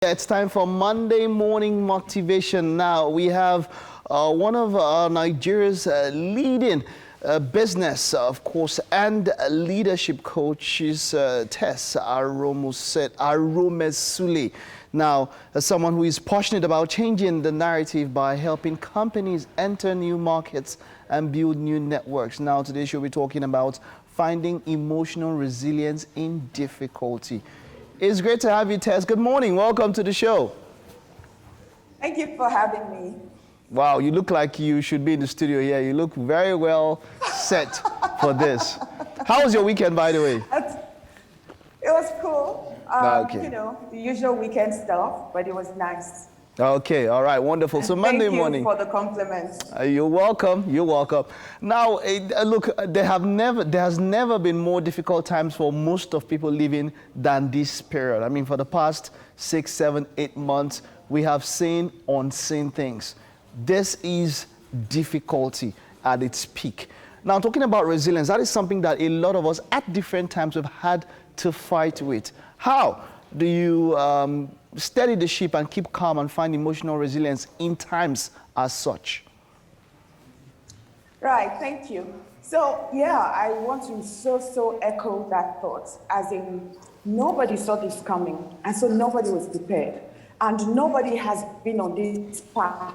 Yeah, it's time for Monday Morning Motivation. Now, we have one of Nigeria's leading business, of course, and leadership coaches, Tess Aromesule. Now, as someone who is passionate about changing the narrative by helping companies enter new markets and build new networks. Now, today she'll be talking about finding emotional resilience in difficulty. It's great to have you, Tess. Good morning. Welcome to the show. Thank you for having me. Wow, you look like you should be in the studio here. You look very well set for this. How was your weekend, by the way? It was cool. Okay. You know, the usual weekend stuff, but it was nice. Okay, all right, wonderful. So Monday morning. Thank you for the compliment. You're welcome. You're welcome. Now, look, there has never been more difficult times for most of people living than this period. I mean, for the past 6, 7, 8 months, we have seen unseen things. This is difficulty at its peak. Now, talking about resilience, that is something that a lot of us at different times have had to fight with. How do you steady the ship and keep calm and find emotional resilience in times as such? Right, thank you. So, yeah, I want to so echo that thought, as in nobody saw this coming, and so nobody was prepared, and nobody has been on this path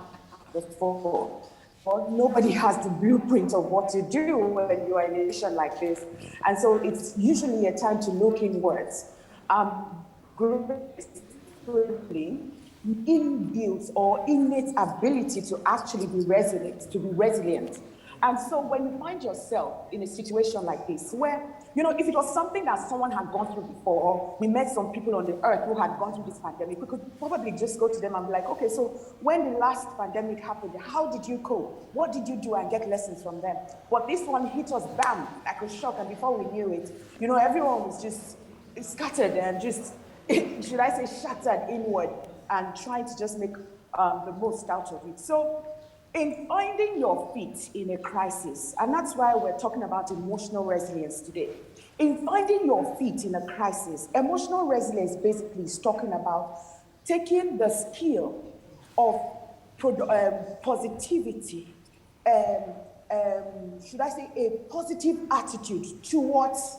before. Or nobody has the blueprint of what to do when you are in a nation like this. And so it's usually a time to look inwards. Inbuilt or innate ability to actually be resilient, And so when you find yourself in a situation like this, where, you know, if it was something that someone had gone through before, or we met some people on the earth who had gone through this pandemic, we could probably just go to them and be like, okay, so when the last pandemic happened, how did you cope? What did you do? And get lessons from them. But this one hit us, bam, like a shock. And before we knew it, you know, everyone was just scattered and just, should I say, shattered inward and trying to just make the most out of it. So in finding your feet in a crisis, and that's why we're talking about emotional resilience today. In finding your feet in a crisis, emotional resilience basically is talking about taking the skill of positivity, should I say a positive attitude towards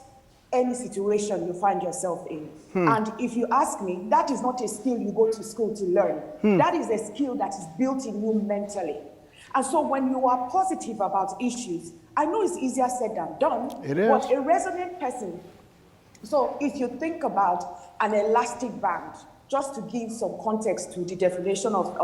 any situation you find yourself in. And if you ask me, that is not a skill you go to school to learn. That is a skill that is built in you mentally. And so when you are positive about issues, I know it's easier said than done, but a resilient person, so if you think about an elastic band, just to give some context to the definition of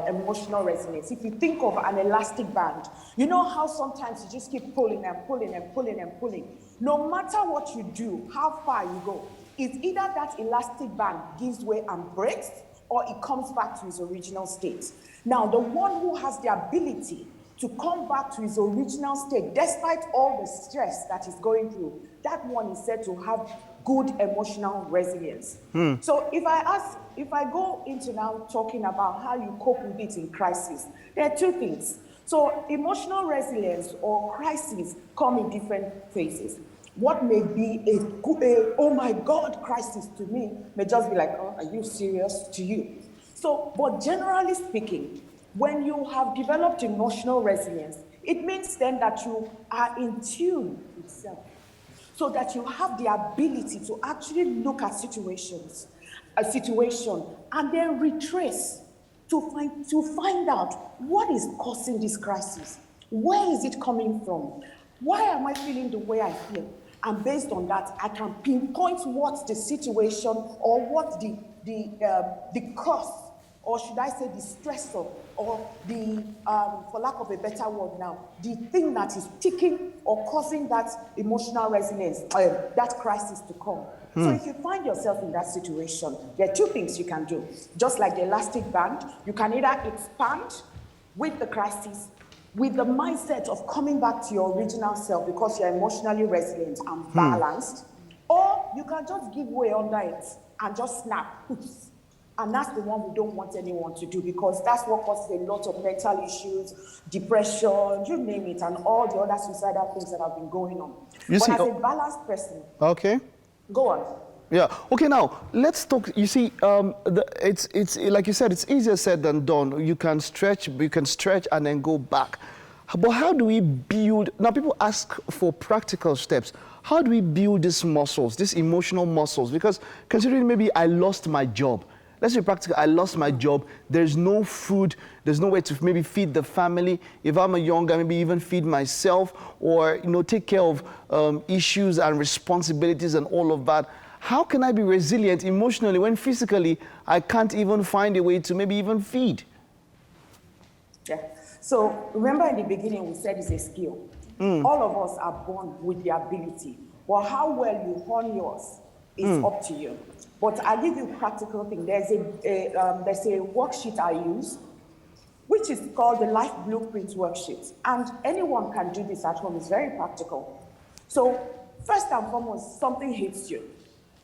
emotional resilience, if you think of an elastic band, you know how sometimes you just keep pulling and pulling and pulling and pulling. No matter what you do, how far you go, it's either that elastic band gives way and breaks, or it comes back to its original state. Now, the one who has the ability to come back to his original state, despite all the stress that he's going through, that one is said to have good emotional resilience. So if I go into now talking about how you cope with it in crisis, there are two things. So emotional resilience or crisis come in different phases. What may be a oh my God crisis to me may just be like, oh, are you serious to you? So, but generally speaking, when you have developed emotional resilience, it means then that you are in tune with self. So that you have the ability to actually look at a situation, and then retrace to find out what is causing this crisis. Where is it coming from? Why am I feeling the way I feel? And based on that, I can pinpoint what the situation or what the cause, or should I say the stressor, or the, for lack of a better word now, the thing that is ticking or causing that emotional resilience, that crisis to come. So if you find yourself in that situation, there are two things you can do. Just like the elastic band, you can either expand with the crisis, with the mindset of coming back to your original self because you're emotionally resilient and balanced, or you can just give way under it and just snap. And that's the one we don't want anyone to do, because that's what causes a lot of mental issues, depression, you name it, and all the other suicidal things that have been going on. But as a balanced person, okay, go on. Yeah. Okay. Now let's talk. You see, it's like you said, it's easier said than done. You can stretch, and then go back. But how do we build? Now people ask for practical steps. How do we build these muscles, these emotional muscles? Because considering maybe I lost my job. Let's be practical. I lost my job. There's no food. There's no way to maybe feed the family. If I'm a young guy, maybe even feed myself, or take care of issues and responsibilities and all of that. How can I be resilient emotionally when physically I can't even find a way to maybe even feed? Yeah. So remember in the beginning we said it's a skill. All of us are born with the ability, but how well you hone yours is up to you. But I'll give you a practical thing. There's a worksheet I use, which is called the Life Blueprint Worksheet. And anyone can do this at home. It's very practical. So first and foremost, something hits you.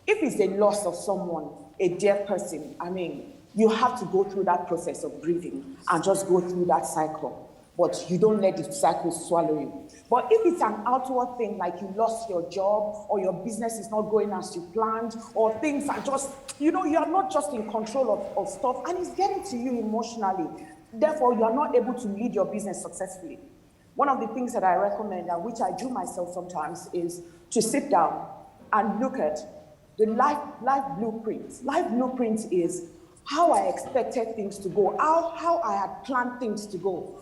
If it's a loss of someone, a dear person, I mean, you have to go through that process of grieving and just go through that cycle. But you don't let the cycle swallow you. But if it's an outward thing, like you lost your job, or your business is not going as you planned, or things are just, you are not just in control of stuff, and it's getting to you emotionally. Therefore, you are not able to lead your business successfully. One of the things that I recommend, and which I do myself sometimes, is to sit down and look at the life blueprint. Life blueprint is how I expected things to go, how I had planned things to go.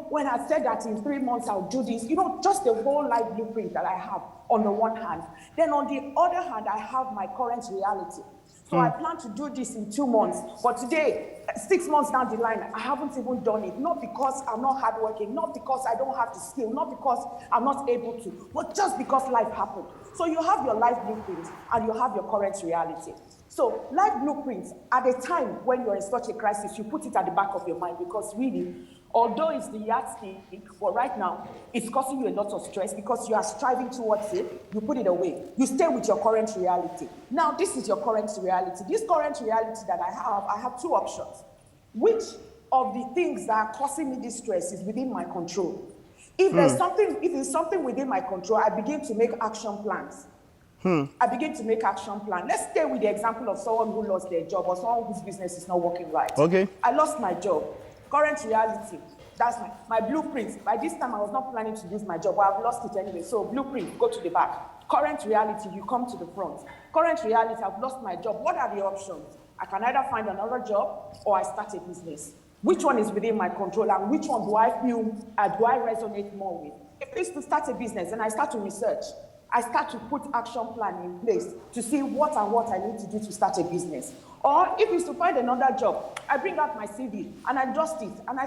When I said that in 3 months I'll do this, just the whole life blueprint that I have on the one hand. Then on the other hand, I have my current reality. So I plan to do this in 2 months, but today, 6 months down the line, I haven't even done it. Not because I'm not hardworking, not because I don't have the skill, not because I'm not able to, but just because life happened. So you have your life blueprint and you have your current reality. So life blueprints, at a time when you're in such a crisis, you put it at the back of your mind, because really, although it's the yardstick, but right now, it's causing you a lot of stress because you are striving towards it, you put it away. You stay with your current reality. Now, this is your current reality. This current reality that I have 2 options. Which of the things that are causing me this stress is within my control? If it's something within my control, I begin to make action plans. I begin to make action plan. Let's stay with the example of someone who lost their job, or someone whose business is not working right. Okay. I lost my job. Current reality. That's my blueprint. By this time, I was not planning to lose my job, but I've lost it anyway. So blueprint, go to the back. Current reality, you come to the front. Current reality, I've lost my job. What are the options? I can either find another job or I start a business. Which one is within my control, and which one do I feel, do I resonate more with? If it's to start a business, then I start to research. I start to put action plan in place to see what I need to do to start a business. Or if it's to find another job, I bring out my CV and I dust it and I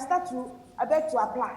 beg to apply.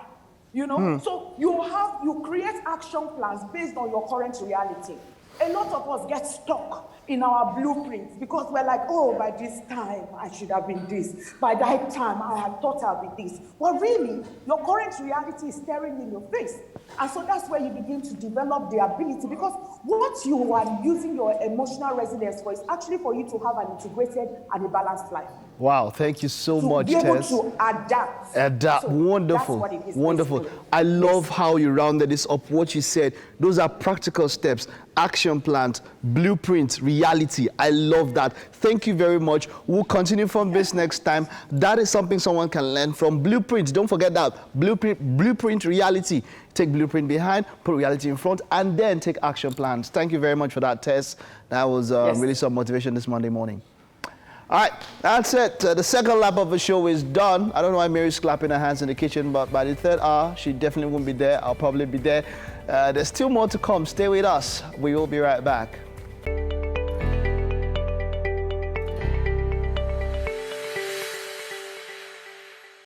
So you create action plans based on your current reality. A lot of us get stuck in our blueprints because we're like, oh, by this time I should have been this. By that time I had thought I'd be this. Well, really, your current reality is staring in your face. And so that's where you begin to develop the ability, because what you are using your emotional resilience for is actually for you to have an integrated and a balanced life. Wow, thank you so much, Tess. To be able Tess. to adapt. Adapt, So wonderful, that's what it is, wonderful. basically. I love how you rounded this up, what you said. Those are practical steps, action plans, blueprints, reality. I love that. Thank you very much. We'll continue from this next time. That is something someone can learn from. Blueprints, don't forget that. Blueprint, reality. Take blueprint behind, put reality in front, and then take action plans. Thank you very much for that, Tess. That was really some motivation this Monday morning. All right, that's it. The second lap of the show is done. I don't know why Mary's clapping her hands in the kitchen, but by the 3rd hour, she definitely won't be there. I'll probably be there. There's still more to come. Stay with us. We will be right back.